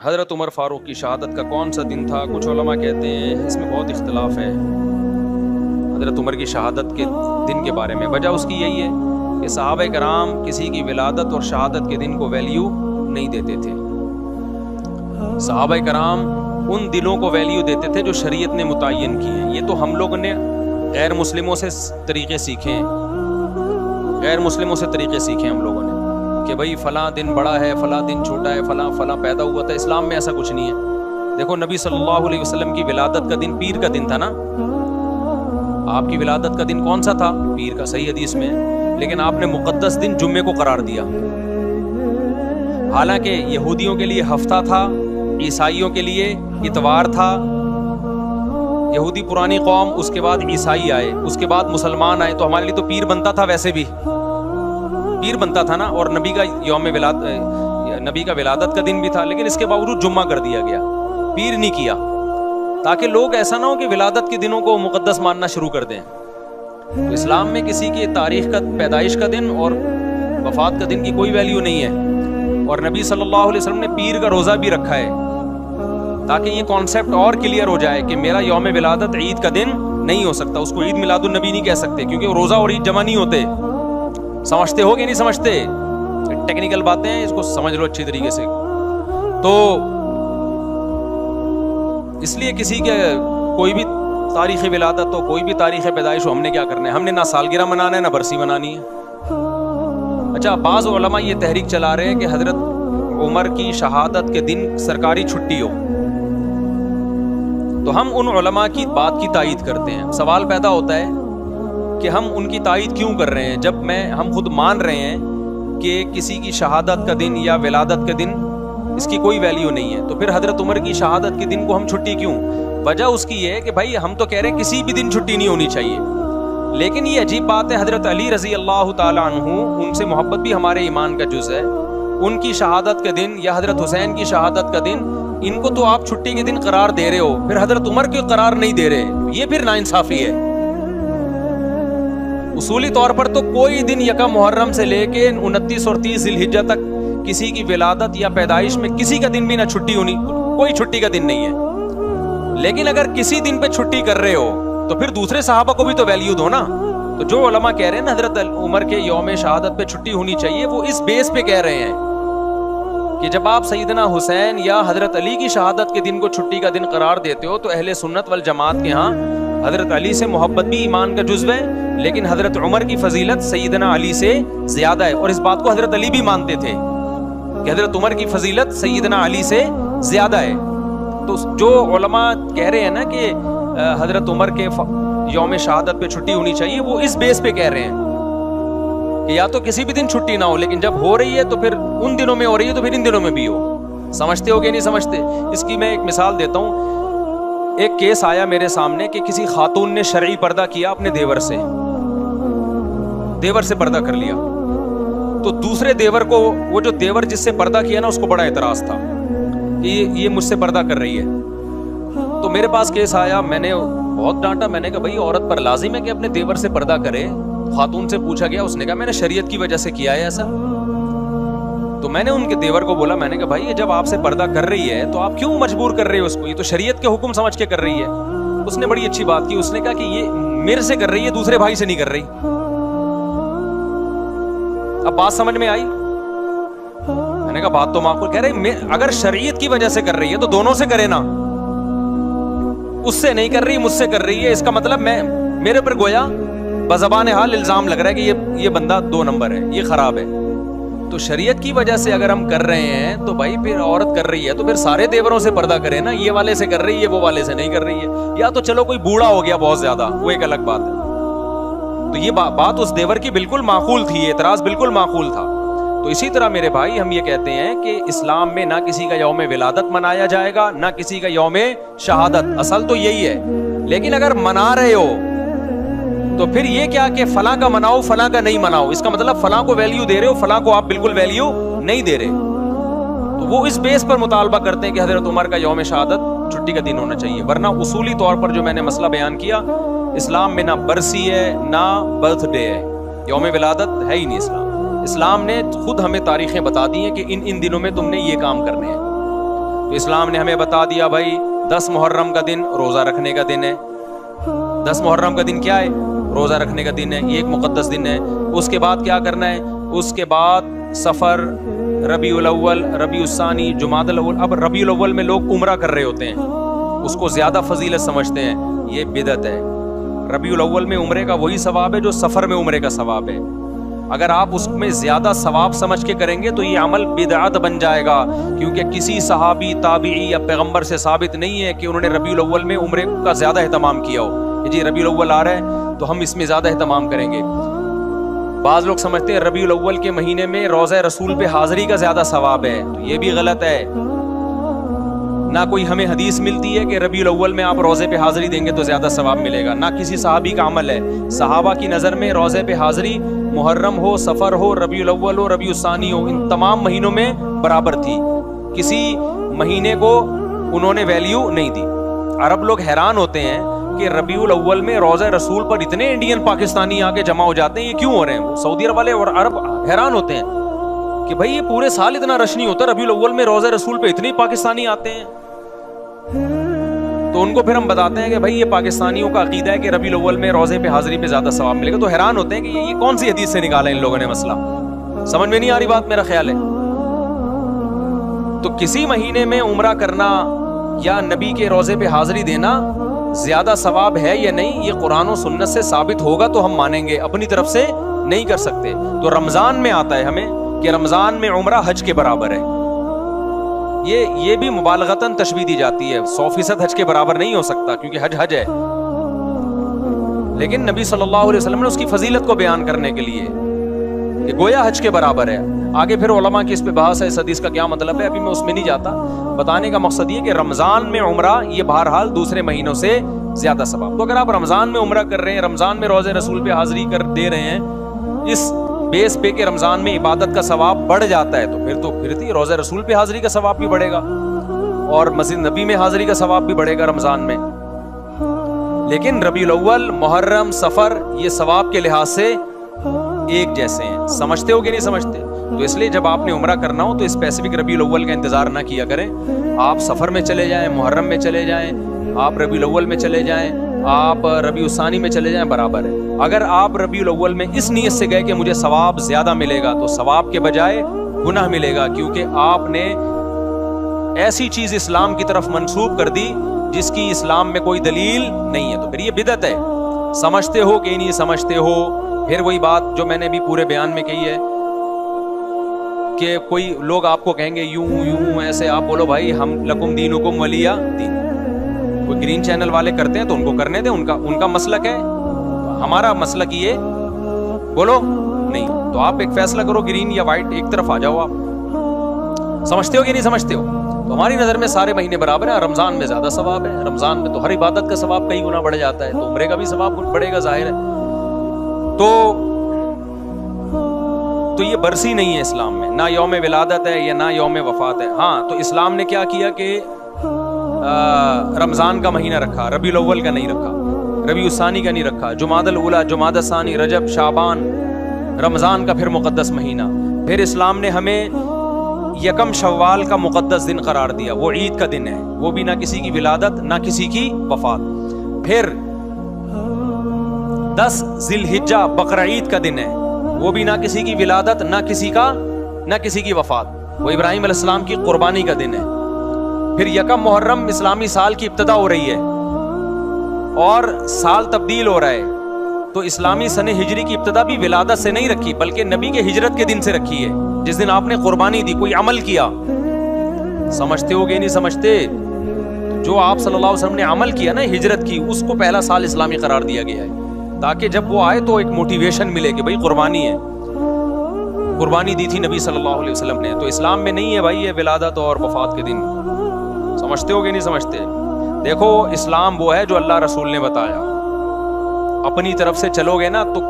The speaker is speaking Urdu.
حضرت عمر فاروق کی شہادت کا کون سا دن تھا؟ کچھ علماء کہتے ہیں اس میں بہت اختلاف ہے حضرت عمر کی شہادت کے دن کے بارے میں۔ وجہ اس کی یہی ہے کہ صحابہ کرام کسی کی ولادت اور شہادت کے دن کو ویلیو نہیں دیتے تھے۔ صحابہ کرام ان دنوں کو ویلیو دیتے تھے جو شریعت نے متعین کی ہیں۔ یہ تو ہم لوگوں نے غیر مسلموں سے طریقے سیکھے ہیں، غیر مسلموں سے طریقے سیکھے ہم لوگوں نے کہ بھئی فلاں دن بڑا ہے، فلاں دن چھوٹا ہے، فلاں پیدا ہوا تھا۔ اسلام میں ایسا کچھ نہیں ہے۔ دیکھو نبی صلی اللہ علیہ وسلم کی ولادت کا دن پیر کا دن تھا نا۔ آپ کی ولادت کا دن کون سا تھا؟ پیر کا، صحیح حدیث میں، لیکن آپ نے مقدس دن جمعے کو قرار دیا۔ حالانکہ یہودیوں کے لیے ہفتہ تھا، عیسائیوں کے لیے اتوار تھا۔ یہودی پرانی قوم، اس کے بعد عیسائی آئے، اس کے بعد مسلمان آئے، تو ہمارے لیے تو پیر بنتا تھا، ویسے بھی پیر بنتا تھا نا۔ اور نبی کا نبی کا ولادت کا دن بھی تھا، لیکن اس کے باوجود جمعہ کر دیا گیا، پیر نہیں کیا، تاکہ لوگ ایسا نہ ہو کہ ولادت کے دنوں کو مقدس ماننا شروع کر دیں۔ تو اسلام میں کسی کی تاریخ کا، پیدائش کا دن اور وفات کا دن کی کوئی ویلیو نہیں ہے۔ اور نبی صلی اللہ علیہ وسلم نے پیر کا روزہ بھی رکھا ہے تاکہ یہ کانسیپٹ اور کلیئر ہو جائے کہ میرا یوم ولادت عید کا دن نہیں ہو سکتا، اس کو عید میلاد النبی نہیں کہہ سکتے، کیونکہ روزہ اور عید جمع نہیں ہوتے۔ سمجھتے ہو کہ نہیں سمجھتے؟ ٹیکنیکل باتیں ہیں، اس کو سمجھ لو اچھی طریقے سے۔ تو اس لیے کسی کے کوئی بھی تاریخ ولادت ہو، کوئی بھی تاریخ پیدائش ہو، ہم نے کیا کرنا ہے؟ ہم نے نہ سالگرہ منانا ہے، نہ برسی منانی ہے۔ اچھا، بعض علماء یہ تحریک چلا رہے ہیں کہ حضرت عمر کی شہادت کے دن سرکاری چھٹی ہو، تو ہم ان علماء کی بات کی تائید کرتے ہیں۔ سوال پیدا ہوتا ہے کہ ہم ان کی تائید کیوں کر رہے ہیں جب ہم خود مان رہے ہیں کہ کسی کی شہادت کا دن یا ولادت کا دن اس کی کوئی ویلیو نہیں ہے، تو پھر حضرت عمر کی شہادت کے دن کو ہم چھٹی کیوں؟ وجہ اس کی یہ ہے کہ بھائی ہم تو کہہ رہے ہیں کسی بھی دن چھٹی نہیں ہونی چاہیے، لیکن یہ عجیب بات ہے، حضرت علی رضی اللہ تعالیٰ عنہ، ان سے محبت بھی ہمارے ایمان کا جز ہے، ان کی شہادت کا دن یا حضرت حسین کی شہادت کا دن، ان کو تو آپ چھٹی کے دن قرار دے رہے ہو، پھر حضرت عمر کو قرار نہیں دے رہے، یہ پھر ناانصافی ہے۔ اصولی طور پر تو کوئی دن یکم محرم سے لے کے 29 اور 30 ذی الحجہ تک کسی کی ولادت یا پیدائش میں کسی کا دن بھی نہ چھٹی ہونی، کوئی چھٹی کا دن نہیں ہے۔ لیکن اگر کسی دن پہ چھٹی کر رہے ہو تو پھر دوسرے صحابہ کو بھی تو ویلیو دو نا۔ تو جو علماء کہہ رہے ہیں نا حضرت عمر کے یوم شہادت پہ چھٹی ہونی چاہیے، وہ اس بیس پہ کہہ رہے ہیں کہ جب آپ سیدنا حسین یا حضرت علی کی شہادت کے دن کو چھٹی کا دن قرار دیتے ہو، تو اہل سنت والجماعت کے ہاں حضرت علی سے محبت بھی ایمان کا جزو ہے، لیکن حضرت عمر کی فضیلت سیدنا علی سے زیادہ ہے، اور اس بات کو حضرت علی بھی مانتے تھے کہ حضرت عمر کی فضیلت سیدنا علی سے زیادہ ہے۔ تو جو علماء کہہ رہے ہیں نا کہ حضرت عمر کے یوم شہادت پہ چھٹی ہونی چاہیے، وہ اس بیس پہ کہہ رہے ہیں کہ یا تو کسی بھی دن چھٹی نہ ہو، لیکن جب ہو رہی ہے تو پھر ان دنوں میں ہو رہی ہے تو پھر ان دنوں میں بھی ہو۔ سمجھتے ہو کہ نہیں سمجھتے؟ اس کی میں ایک مثال دیتا ہوں۔ ایک کیس آیا میرے سامنے کہ کسی خاتون نے شرعی پردہ کیا اپنے دیور سے پردہ کر لیا، تو دوسرے دیور کو، وہ جو دیور جس سے پردہ کیا نا، اس کو بڑا اعتراض تھا کہ یہ مجھ سے پردہ کر رہی ہے۔ تو میرے پاس کیس آیا، میں نے بہت ڈانٹا، میں نے کہا بھائی عورت پر لازم ہے کہ اپنے دیور سے پردہ کرے۔ خاتون سے پوچھا گیا، اس نے کہا میں نے شریعت کی وجہ سے کیا ہے ایسا۔ تو میں نے ان کے دیور کو بولا، میں نے کہا بھائی یہ جب آپ سے پردہ کر رہی ہے تو آپ کیوں مجبور کر رہے ہو اس کو؟ یہ تو شریعت کے حکم سمجھ کے کر رہی ہے۔ اس نے بڑی اچھی بات کی، اس نے کہا کہ یہ میرے سے کر رہی ہے، دوسرے بھائی سے نہیں کر رہی۔ اب بات سمجھ میں آئی؟ میں نے کہا بات تو معقول کہہ رہے، اگر شریعت کی وجہ سے کر رہی ہے تو دونوں سے کرے نا، اس سے نہیں کر رہی، مجھ سے کر رہی ہے، اس کا مطلب میرے پر گویا بزبان حال الزام لگ رہا ہے کہ یہ بندہ 2 نمبر ہے، یہ خراب ہے۔ تو شریعت کی وجہ سے اگر ہم کر رہے ہیں تو بھائی پھر عورت کر رہی ہے تو پھر سارے دیوروں سے پردہ کرے نا، یہ والے سے کر رہی ہے، وہ والے سے نہیں کر رہی ہے۔ یا تو چلو کوئی بوڑھا ہو گیا بہت زیادہ، وہ ایک الگ بات ہے۔ تو یہ بات اس دیور کی بالکل معقول تھی، یہ اعتراض بالکل معقول تھا۔ تو اسی طرح میرے بھائی ہم یہ کہتے ہیں کہ اسلام میں نہ کسی کا یوم ولادت منایا جائے گا، نہ کسی کا یوم شہادت، اصل تو یہی ہے۔ لیکن اگر منا رہے ہو تو پھر یہ کیا کہ فلاں کا مناؤ فلاں کا نہیں مناؤ، اس کا مطلب فلاں کو ویلیو دے رہے ہو، فلاں کو آپ بالکل ویلیو نہیں دے رہے۔ تو وہ اس بیس پر مطالبہ کرتے ہیں کہ حضرت عمر کا یوم شہادت چھٹی کا دن ہونا چاہیے، ورنہ اصولی طور پر جو میں نے مسئلہ بیان کیا، اسلام میں نہ برسی ہے نہ برتھ ڈے ہے، یوم ولادت ہے ہی نہیں۔ اسلام نے خود ہمیں تاریخیں بتا دی ہیں کہ ان دنوں میں تم نے یہ کام کرنے ہیں۔ تو اسلام نے ہمیں بتا دیا بھائی 10 محرم کا دن روزہ رکھنے کا دن ہے. 10 محرم کا دن کیا ہے؟ روزہ رکھنے کا دن ہے. یہ ایک مقدس دن ہے. اس کے بعد کیا کرنا ہے؟ اس کے بعد سفر، ربیع الاول، ربیع الثانی، جمادی الاول. اب ربیع الاول میں لوگ عمرہ کر رہے ہوتے ہیں، اس کو زیادہ فضیلت سمجھتے ہیں. یہ بدعت ہے. ربیع الاول میں عمرے کا وہی ثواب ہے جو سفر میں عمرے کا ثواب ہے. اگر آپ اس میں زیادہ ثواب سمجھ کے کریں گے تو یہ عمل بدعت بن جائے گا، کیونکہ کسی صحابی، تابعی یا پیغمبر سے ثابت نہیں ہے کہ انہوں نے ربیع الاول میں عمرے کا زیادہ اہتمام کیا ہو کہ جی ربیع الاول آ رہا ہے تو ہم اس میں زیادہ اہتمام کریں گے. بعض لوگ سمجھتے ہیں ربیع الاول کے مہینے میں روضہ رسول پہ حاضری کا زیادہ ثواب ہے، تو یہ بھی غلط ہے. نہ کوئی ہمیں حدیث ملتی ہے کہ ربیع الاول میں آپ روزے پہ حاضری دیں گے تو زیادہ ثواب ملے گا، نہ کسی صحابی کا عمل ہے. صحابہ کی نظر میں روزے پہ حاضری محرم ہو، سفر ہو، ربیع الاول ہو، ربیع الثانی ہو، ان تمام مہینوں میں برابر تھی. کسی مہینے کو انہوں نے ویلیو نہیں دی. عرب لوگ حیران ہوتے ہیں کہ ربیع الاول میں روزہ رسول پر اتنے انڈین پاکستانی آ کے جمع ہو جاتے ہیں، یہ کیوں ہو رہے ہیں؟ سعودی عرب والے اور عرب حیران ہوتے ہیں کہ بھائی یہ پورے سال اتنا رش نہیں ہوتا، ربیع الاول میں روزہ رسول پہ اتنے پاکستانی آتے ہیں. تو ان کو پھر ہم بتاتے ہیں کہ بھائی یہ پاکستانیوں کا عقیدہ ہے کہ ربیع الاول میں روزے پہ حاضری پہ زیادہ ثواب ملے گا. تو حیران ہوتے ہیں کہ یہ کون سی حدیث سے نکالا ان لوگوں نے مسئلہ. سمجھ میں نہیں آ رہی بات، میرا خیال ہے. تو کسی مہینے میں عمرہ کرنا یا نبی کے روزے پہ حاضری دینا زیادہ ثواب ہے یا نہیں، یہ قرآن و سنت سے ثابت ہوگا تو ہم مانیں گے، اپنی طرف سے نہیں کر سکتے. تو رمضان میں آتا ہے ہمیں کہ رمضان میں عمرہ حج کے برابر ہے. یہ بھی مبالغتاً تشبیہ دی جاتی ہے. 100% حج کے برابر نہیں ہو سکتا کیونکہ حج حج ہے، لیکن نبی صلی اللہ علیہ وسلم نے اس کی فضیلت کو بیان کرنے کے لیے کہ گویا حج کے برابر ہے. آگے پھر علماء کی اس پہ بحث ہے اس حدیث کا کیا مطلب ہے، ابھی میں اس میں نہیں جاتا. بتانے کا مقصد یہ کہ رمضان میں عمرہ یہ بہرحال دوسرے مہینوں سے زیادہ ثواب. تو اگر آپ رمضان میں عمرہ کر رہے ہیں، رمضان میں روزے رسول پہ حاضری کر دے رہے ہیں، اس بیس پہ کہ رمضان میں عبادت کا ثواب بڑھ جاتا ہے، تو پھر روزہ رسول پہ حاضری کا ثواب بھی بڑھے گا اور مسجد نبی میں حاضری کا ثواب بھی بڑھے گا رمضان میں. لیکن ربیع الاول، محرم، سفر یہ ثواب کے لحاظ سے ایک جیسے ہیں. سمجھتے ہو کہ نہیں سمجھتے؟ تو اس لیے جب آپ نے عمرہ کرنا ہو تو اسپیسیفک ربیع الاول کا انتظار نہ کیا کریں. آپ سفر میں چلے جائیں، محرم میں چلے جائیں، آپ ربیع الاول میں چلے جائیں، آپ ربیع الثانی میں چلے جائیں، برابر ہے. اگر آپ ربیع الاول میں اس نیت سے گئے کہ مجھے ثواب زیادہ ملے گا تو ثواب کے بجائے گناہ ملے گا، کیونکہ آپ نے ایسی چیز اسلام کی طرف منسوب کر دی جس کی اسلام میں کوئی دلیل نہیں ہے. تو پھر یہ بدعت ہے. سمجھتے ہو کہ نہیں سمجھتے ہو؟ پھر وہی بات جو میں نے بھی پورے بیان میں کہی ہے کہ کوئی لوگ آپ کو کہیں گے یوں ایسے، آپ بولو بھائی ہم لکم دینکم ولی دین. کوئی گرین چینل والے کرتے ہیں تو ان کو کرنے دیں، ان کا مسلک ہے. ہمارا مسلک یہ بولو نہیں. تو آپ ایک فیصلہ کرو، گرین یا وائٹ، ایک طرف آ جاؤ. آپ سمجھتے ہو کہ نہیں سمجھتے ہو؟ تو ہماری نظر میں سارے مہینے برابر ہیں. رمضان میں زیادہ ثواب ہے. رمضان میں تو ہر عبادت کا ثواب کئی گنا بڑھ جاتا ہے، تو عمرے کا بھی ثواب بڑھے گا، ظاہر ہے. تو یہ برسی نہیں ہے اسلام میں، نہ یوم ولادت ہے یا نہ یوم وفات ہے. ہاں تو اسلام نے کیا کیا کہ رمضان کا مہینہ رکھا، ربیع الاول کا نہیں رکھا، ربیع الثانی کا نہیں رکھا، جمادی الاولی، جمادی الثانی، رجب، شعبان، رمضان کا پھر مقدس مہینہ. پھر اسلام نے ہمیں یکم شوال کا مقدس دن قرار دیا، وہ عید کا دن ہے، وہ بھی نہ کسی کی ولادت نہ کسی کی وفات. پھر 10 ذی الحجہ بقرعید کا دن ہے، وہ بھی نہ کسی کی ولادت نہ کسی کی وفات، وہ ابراہیم علیہ السلام کی قربانی کا دن ہے. پھر یکم محرم اسلامی سال کی ابتدا ہو رہی ہے اور سال تبدیل ہو رہا ہے، تو اسلامی سن ہجری کی ابتدا بھی ولادت سے نہیں رکھی بلکہ نبی کے ہجرت کے دن سے رکھی ہے، جس دن آپ نے قربانی دی، کوئی عمل کیا. سمجھتے ہو گے نہیں سمجھتے؟ جو آپ صلی اللہ علیہ وسلم نے عمل کیا نا، ہجرت کی، اس کو پہلا سال اسلامی قرار دیا گیا ہے تاکہ جب وہ آئے تو ایک موٹیویشن ملے کہ بھائی قربانی ہے، قربانی دی تھی نبی صلی اللہ علیہ وسلم نے. تو اسلام میں نہیں ہے بھائی یہ ولادت اور وفات کے دن. سمجھتے ہو کہ نہیں سمجھتے؟ دیکھو اسلام وہ ہے جو اللہ رسول نے بتایا. اپنی طرف سے چلو گے نا تو